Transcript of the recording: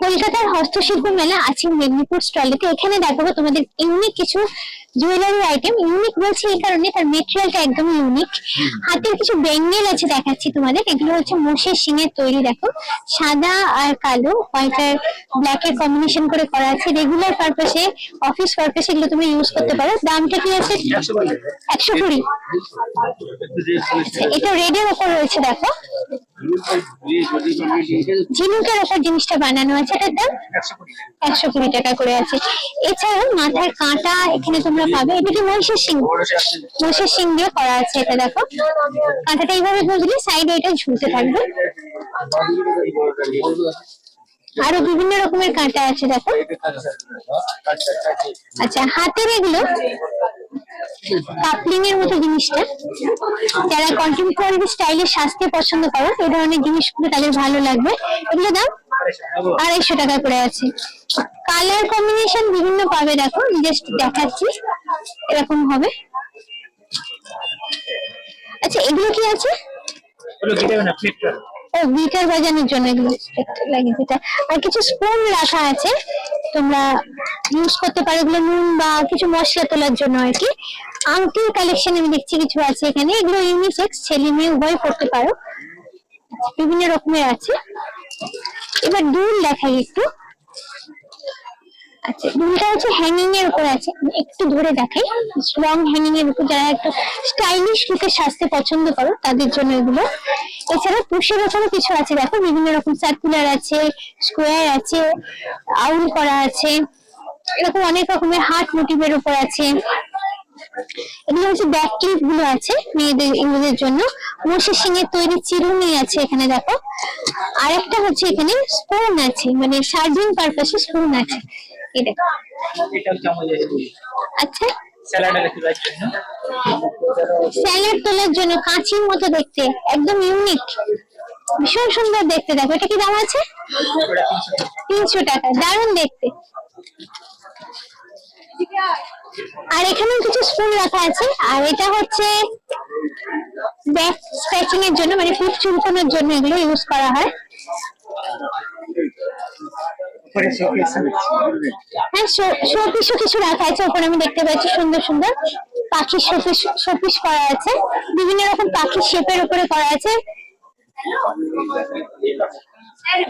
কলকাতার হস্তশিল্প মেলা আছে মেদিনীপুর স্টলেতে। এখানে দেখাবো তোমাদের ইউনিক কিছু জুয়েলারি আইটেম। ইউনিক বলছি এই কারণে তার মেটেরিয়ালটা একদম ইউনিক। হাতের কিছু বেঙ্গেল আছে দেখাচ্ছি তোমাদের। এগুলো হচ্ছে মোষের শিঙের তৈরি। দেখো সাদা আর কালো, হোয়াইট আর ব্ল্যাক এর কম্বিনেশন করে করা আছে। রেগুলার পারপাসে, অফিস পারপাসে এগুলো তুমি ইউজ করতে পারো। দামটা কি আছে? 120। এটা রেড এর উপর রয়েছে। দেখো ঝিনুকের উপর জিনিসটা বানানো আছে। এটার দাম 120 টাকা করে আছে। এছাড়াও মাথার কাঁটা এখানে তোমরা পাবে। এটা কি মহিষের শিং? মহিষের শিং দিয়ে করা আছে। এটা দেখো কাঁটাটা এইভাবে বুঝলে সাইডে এটা ঝুলতে থাকবে। আরো বিভিন্ন রকমের কাঁটা আছে দেখো। আচ্ছা হাতের এগুলো কাপলিং এর মতো জিনিসটা, যারা কন্টেম্পোরারি স্টাইলে সাজতে পছন্দ করো এই ধরনের জিনিসগুলো তাদের ভালো লাগবে। এগুলো দাম 250 টাকা করে আছে। কালার কম্বিনেশন বিভিন্ন পাবে। দেখো জাস্ট দেখাচ্ছি, এরকম হবে। আচ্ছা এগুলো কি আছে? ও গিটার বাজানোর জন্য এগুলো লাগিয়ে। আর কিছু স্পুন রাখা আছে, তোমরা ইউজ করতে পারো এগুলো নুন বা কিছু মশলা তোলার জন্য আর কি। আংটির কালেকশন আমি দেখছি কিছু আছে এখানে। এগুলো ইউনিসেক্স, ছেলে মেয়ে উভয় করতে পারো, বিভিন্ন রকমের আছে। এবার দুল দেখাই একটু। আচ্ছা দুলটা হচ্ছে হ্যাঙ্গিং এর উপর আছে, একটু ধরে দেখাই। লং হ্যাঙ্গিং এর উপর যারা একটু স্টাইলিশ লুকে সাজতে পছন্দ করো তাদের জন্য এগুলো। এছাড়া পুষের ওপরও কিছু আছে দেখো, বিভিন্ন রকম সার্কুলার আছে, স্কোয়ার আছে, আউল করা আছে, এরকম অনেক রকমের হার্ট মোটিভের উপর আছে। এগুলো হচ্ছে ব্যাক ক্লিপ গুলো আছে মেয়েদের ইংরেজের জন্য। মোষের শিঙের তৈরি চিরুনি আছে এখানে দেখো। আরেকটা হচ্ছে এখানে স্পুন আছে, মানে সার্ভিং পারপাসে স্পুন আছে। এটা আচ্ছা স্যালাড তোলার জন্য কাঁচির মতো দেখতে, একদম ইউনিক, ভীষণ সুন্দর দেখতে। দেখো এটা কি দাম আছে? 300 টাকা। দারুণ দেখতে। আর এখানে কিছু স্পুন রাখা আছে। আর এটা হচ্ছে ব্যাক স্ক্র্যাচিং এর জন্য, মানে পিঠ চুলকানোর জন্য এগুলো ইউজ করা হয়। হ্যাঁ শোপিসও কিছু রাখা আছে ওপরে, আমি দেখতে পাচ্ছি সুন্দর সুন্দর পাখির শোপিস করা আছে, বিভিন্ন রকম পাখির শেপের উপরে করা আছে।